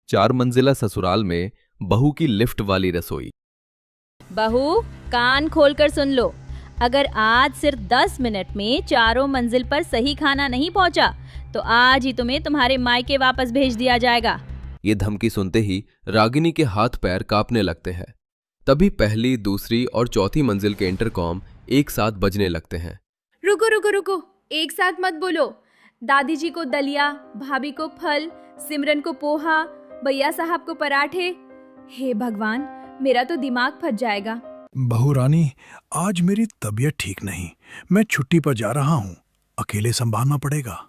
4 मंजिला ससुराल में बहू की लिफ्ट वाली रसोई। बहू, कान खोलकर सुन लो। अगर आज सिर्फ 10 मिनट में 4 मंजिल पर सही खाना नहीं पहुंचा तो आज ही तुम्हें तुम्हारे मायके वापस भेज दिया जाएगा। ये धमकी सुनते ही रागिनी के हाथ पैर कांपने लगते हैं। तभी पहली, दूसरी और चौथी मंजिल के इंटरकॉम एक साथ बजने लगते हैं। रुको रुको रुको, एक साथ मत बोलो। दादी जी को दलिया, भाभी को फल, सिमरन को पोहा, भैया साहब को पराठे। हे भगवान, मेरा तो दिमाग फट जाएगा। बहू रानी, आज मेरी तबीयत ठीक नहीं, मैं छुट्टी पर जा रहा हूँ, अकेले संभालना पड़ेगा।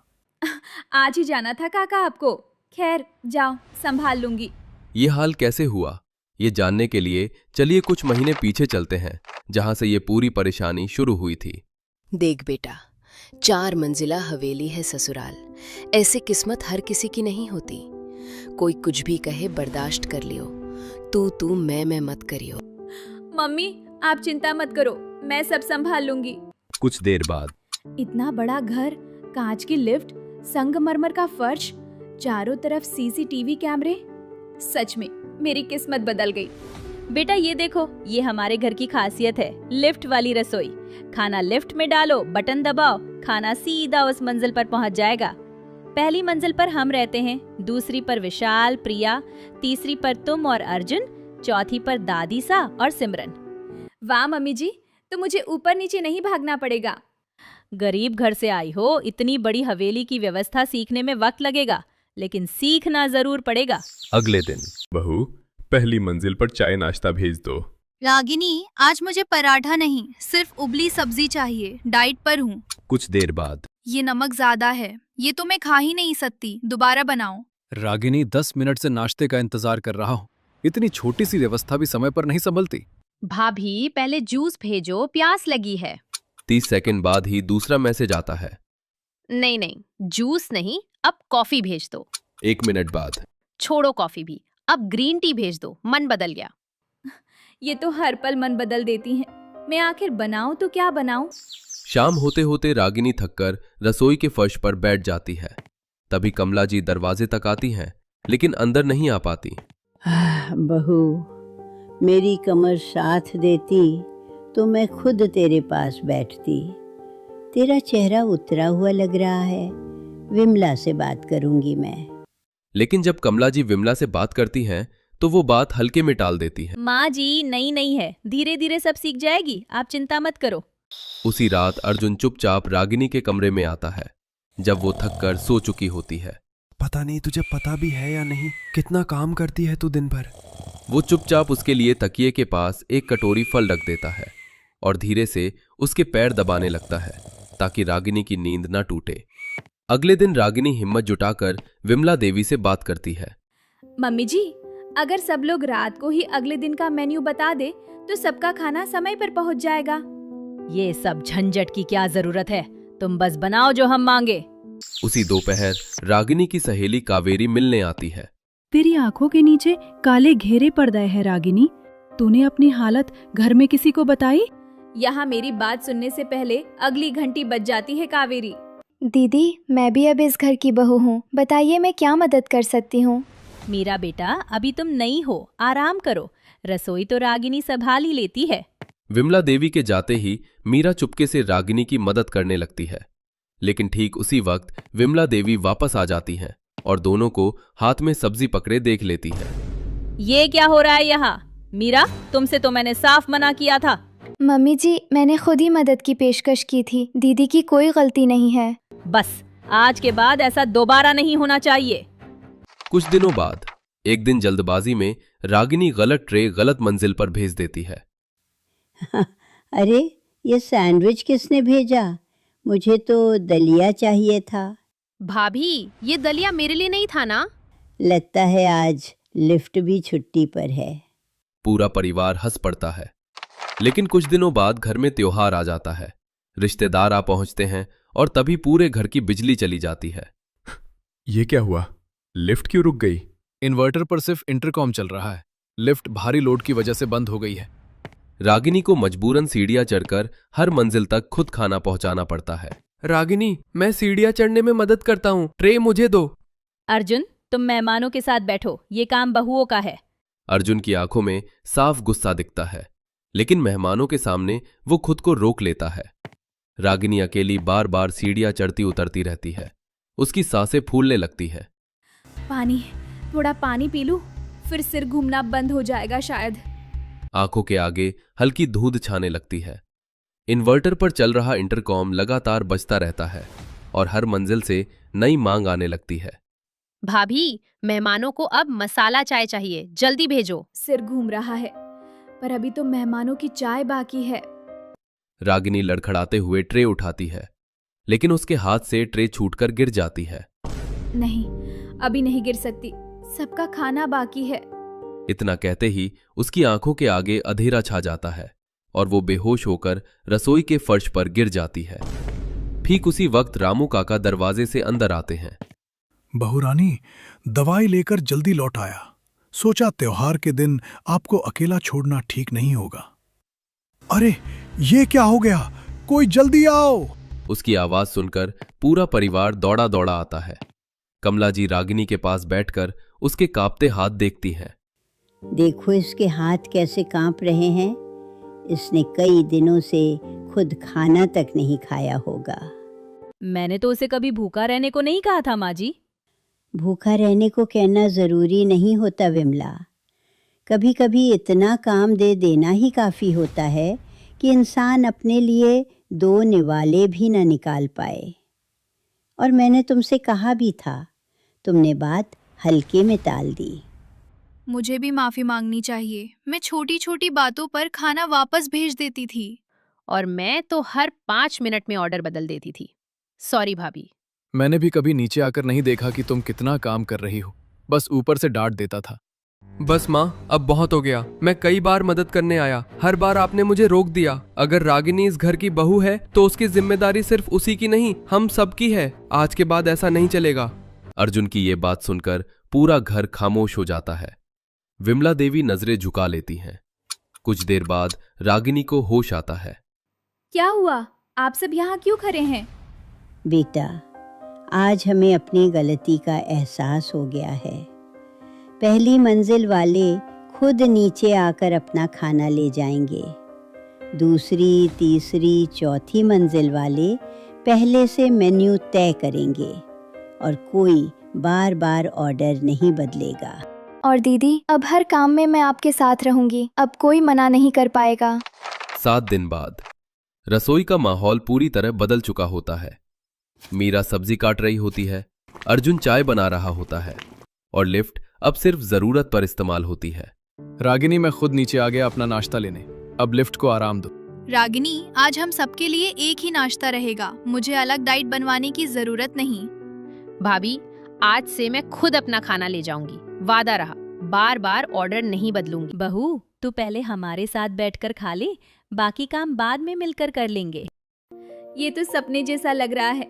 आज ही जाना था काका आपको। खैर जाओ, संभाल लूंगी। ये हाल कैसे हुआ, ये जानने के लिए चलिए कुछ महीने पीछे चलते हैं, जहां से ये पूरी परेशानी शुरू हुई थी। देख बेटा, 4 मंजिला हवेली है ससुराल। ऐसे किस्मत हर किसी की नहीं होती। कोई कुछ भी कहे बर्दाश्त कर लियो, तू मैं मत करियो। मम्मी, आप चिंता मत करो, मैं सब संभाल लूंगी। कुछ देर बाद इतना बड़ा घर, कांच की लिफ्ट, संगमरमर का फर्श, चारों तरफ सीसीटीवी कैमरे। सच में मेरी किस्मत बदल गई। बेटा ये देखो, ये हमारे घर की खासियत है, लिफ्ट वाली रसोई। खाना लिफ्ट में डालो, बटन दबाओ, खाना सीधा उस मंजिल पर पहुंच जाएगा। पहली मंजिल पर हम रहते हैं, दूसरी पर विशाल, प्रिया, तीसरी पर तुम और अर्जुन, चौथी पर दादी सा और सिमरन। वाह मम्मी जी, तो मुझे ऊपर नीचे नहीं भागना पड़ेगा। गरीब घर से आई हो, इतनी बड़ी हवेली की व्यवस्था सीखने में वक्त लगेगा, लेकिन सीखना जरूर पड़ेगा। अगले दिन बहू, पहली मंजिल पर चाय नाश्ता भेज दो। रागिनी, आज मुझे पराठा नहीं, सिर्फ उबली सब्जी चाहिए, डाइट पर हूँ। कुछ देर बाद ये नमक ज्यादा है, ये तो मैं खा ही नहीं सकती, दोबारा बनाओ। रागिनी, 10 मिनट से नाश्ते का इंतजार कर रहा हूँ। इतनी छोटी सी व्यवस्था भी समय पर नहीं संभलती। भाभी, पहले जूस भेजो, प्यास लगी है। 30 सेकंड बाद ही दूसरा मैसेज आता है। नहीं, जूस नहीं, अब कॉफी भेज दो। 1 मिनट बाद छोड़ो कॉफी भी, अब ग्रीन टी भेज दो, मन बदल गया। ये तो हर पल मन बदल देती हैं। मैं आखिर बनाऊं तो क्या बनाऊं? शाम होते होते रागिनी थककर रसोई के फर्श पर बैठ जाती है। तभी कमला जी दरवाजे तक आती हैं, लेकिन अंदर नहीं आ पाती। बहू, मेरी कमर साथ देती तो मैं खुद तेरे पास बैठती। तेरा चेहरा उतरा हुआ लग रहा है, विमला से बात करूंगी मैं। लेकिन जब कमला जी विमला से बात करती हैं, तो वो बात हल्के में टाल देती है। माँ जी, नहीं है, धीरे धीरे सब सीख जाएगी, आप चिंता मत करो। उसी रात अर्जुन चुपचाप रागिनी के कमरे में आता है, जब वो थककर सो चुकी होती है। पता नहीं तुझे पता भी है या नहीं, कितना काम करती है तू दिन भर। वो चुपचाप उसके लिए तकिए के पास एक कटोरी फल रख देता है और धीरे से उसके पैर दबाने लगता है, ताकि रागिनी की नींद न टूटे। अगले दिन रागिनी हिम्मत जुटाकर विमला देवी से बात करती है। मम्मी जी, अगर सब लोग रात को ही अगले दिन का मेन्यू बता दे तो सबका खाना समय पर पहुंच जाएगा। ये सब झंझट की क्या जरूरत है, तुम बस बनाओ जो हम मांगे। उसी दोपहर रागिनी की सहेली कावेरी मिलने आती है। तेरी आंखों के नीचे काले घेरे पड़ गए हैं रागिनी, तूने अपनी हालत घर में किसी को बताई? यहाँ मेरी बात सुनने से पहले अगली घंटी बज जाती है कावेरी। दीदी, मैं भी अब इस घर की बहू हूँ, बताइए मैं क्या मदद कर सकती हूँ? मेरा बेटा, अभी तुम नई हो, आराम करो, रसोई तो रागिनी संभाल ही लेती है। विमला देवी के जाते ही मीरा चुपके से रागिनी की मदद करने लगती है, लेकिन ठीक उसी वक्त विमला देवी वापस आ जाती हैं और दोनों को हाथ में सब्जी पकड़े देख लेती है। ये क्या हो रहा है यहाँ? मीरा, तुमसे तो मैंने साफ मना किया था। मम्मी जी, मैंने खुद ही मदद की पेशकश की थी, दीदी की कोई गलती नहीं है। बस, आज के बाद ऐसा दोबारा नहीं होना चाहिए। कुछ दिनों बाद एक दिन जल्दबाजी में रागिनी गलत ट्रे गलत मंजिल पर भेज देती है। अरे, ये सैंडविच किसने भेजा? मुझे तो दलिया चाहिए था। भाभी, ये दलिया मेरे लिए नहीं था ना? लगता है आज लिफ्ट भी छुट्टी पर है। पूरा परिवार हंस पड़ता है। लेकिन कुछ दिनों बाद घर में त्योहार आ जाता है, रिश्तेदार आ पहुंचते हैं और तभी पूरे घर की बिजली चली जाती है। ये क्या हुआ? लिफ्ट क्यों रुक गई? इन्वर्टर पर सिर्फ इंटरकॉम चल रहा है, लिफ्ट भारी लोड की वजह से बंद हो गई है। रागिनी को मजबूरन सीढ़ियां चढ़कर हर मंजिल तक खुद खाना पहुंचाना पड़ता है। रागिनी, मैं सीढ़ियां चढ़ने में मदद करता हूँ, ट्रे मुझे दो। अर्जुन, तुम मेहमानों के साथ बैठो, ये काम बहुओं का है। अर्जुन की आंखों में साफ गुस्सा दिखता है, लेकिन मेहमानों के सामने वो खुद को रोक लेता है। रागिनी अकेली बार बार सीढ़ियां चढ़ती उतरती रहती है। उसकी सांसें फूलने लगती है। पानी, थोड़ा पानी पी लूं, फिर सिर घूमना बंद हो जाएगा शायद। आंखों के आगे हल्की धुंध छाने लगती है। इन्वर्टर पर चल रहा इंटरकॉम लगातार बजता रहता है और हर मंजिल से नई मांग आने लगती है। भाभी, मेहमानों को अब मसाला चाय चाहिए, जल्दी भेजो। सिर घूम रहा है, पर अभी तो मेहमानों की चाय बाकी है। रागिनी लड़खड़ाते हुए ट्रे उठाती है, लेकिन उसके हाथ से ट्रे छूटकर गिर जाती है। नहीं, अभी नहीं गिर सकती, सबका खाना बाकी है। इतना कहते ही उसकी आंखों के आगे अंधेरा छा जाता है और वो बेहोश होकर रसोई के फर्श पर गिर जाती है। ठीक उसी वक्त रामू काका दरवाजे से अंदर आते हैं। बहू रानी, दवाई लेकर जल्दी लौट आया। सोचा त्योहार के दिन आपको अकेला छोड़ना ठीक नहीं होगा। अरे, ये क्या हो गया? कोई जल्दी आओ! उसकी आवाज सुनकर पूरा परिवार दौड़ा दौड़ा आता है। कमला जी रागिनी के पास बैठकर उसके कांपते हाथ देखती हैं। देखो इसके हाथ कैसे कांप रहे हैं। इसने कई दिनों से खुद खाना तक नहीं खाया होगा। मैंने तो उसे कभी भूखा रहने को नहीं कहा था माँ जी। भूखा रहने को कहना जरूरी नहीं होता विमला। कभी कभी इतना काम दे देना ही काफी होता है कि इंसान अपने लिए दो निवाले भी न निकाल पाए। और मैंने तुमसे कहा भी था, तुमने बात हल्के में टाल दी। मुझे भी माफी मांगनी चाहिए। मैं छोटी छोटी बातों पर खाना वापस भेज देती थी। और मैं तो हर 5 मिनट में ऑर्डर बदल देती थी। सॉरी भाभी। मैंने भी कभी नीचे आकर नहीं देखा कि तुम कितना काम कर रही हो, बस ऊपर से डांट देता था। बस माँ, अब बहुत हो गया। मैं कई बार मदद करने आया, हर बार आपने मुझे रोक दिया। अगर रागिनी इस घर की बहू है तो उसकी जिम्मेदारी सिर्फ उसी की नहीं, हम सबकी है। आज के बाद ऐसा नहीं चलेगा। अर्जुन की ये बात सुनकर पूरा घर खामोश हो जाता है। विमला देवी नजरें झुका लेती हैं। कुछ देर बाद रागिनी को होश आता है। क्या हुआ? आप सब यहाँ क्यों खड़े हैं? बेटा, आज हमें अपनी गलती का एहसास हो गया है। पहली मंजिल वाले खुद नीचे आकर अपना खाना ले जाएंगे। दूसरी, तीसरी, चौथी मंजिल वाले पहले से मेन्यू तय करेंगे और कोई बार बार ऑर्डर नहीं बदलेगा। और दीदी, अब हर काम में मैं आपके साथ रहूंगी। अब कोई मना नहीं कर पाएगा। 7 दिन बाद रसोई का माहौल पूरी तरह बदल चुका होता है। मीरा सब्जी काट रही होती है, अर्जुन चाय बना रहा होता है और लिफ्ट अब सिर्फ जरूरत पर इस्तेमाल होती है। रागिनी, मैं खुद नीचे आ गया अपना नाश्ता लेने। अब लिफ्ट को आराम दो। रागिनी, आज हम सबके लिए एक ही नाश्ता रहेगा। मुझे अलग डाइट बनवाने की जरूरत नहीं। भाभी, आज से मैं खुद अपना खाना ले जाऊंगी, वादा रहा। बार बार ऑर्डर नहीं बदलूंगी। बहू, तू पहले हमारे साथ बैठकर खा ले, बाकी काम बाद में मिलकर कर लेंगे। ये तो सपने जैसा लग रहा है।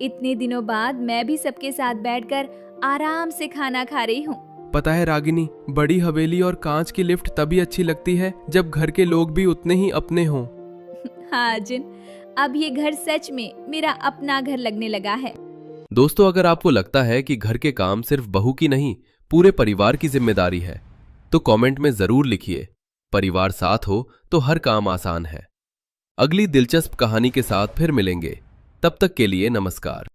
इतने दिनों बाद मैं भी सबके साथ बैठकर आराम से खाना खा रही हूँ। पता है रागिनी, बड़ी हवेली और कांच की लिफ्ट तभी अच्छी लगती है जब घर के लोग भी उतने ही अपने हों। हाँ अर्जुन, अब ये घर सच में मेरा अपना घर लगने लगा है। दोस्तों, अगर आपको लगता है कि घर के काम सिर्फ बहू की नहीं, पूरे परिवार की जिम्मेदारी है, तो कमेंट में जरूर लिखिए। परिवार साथ हो तो हर काम आसान है। अगली दिलचस्प कहानी के साथ फिर मिलेंगे। तब तक के लिए नमस्कार।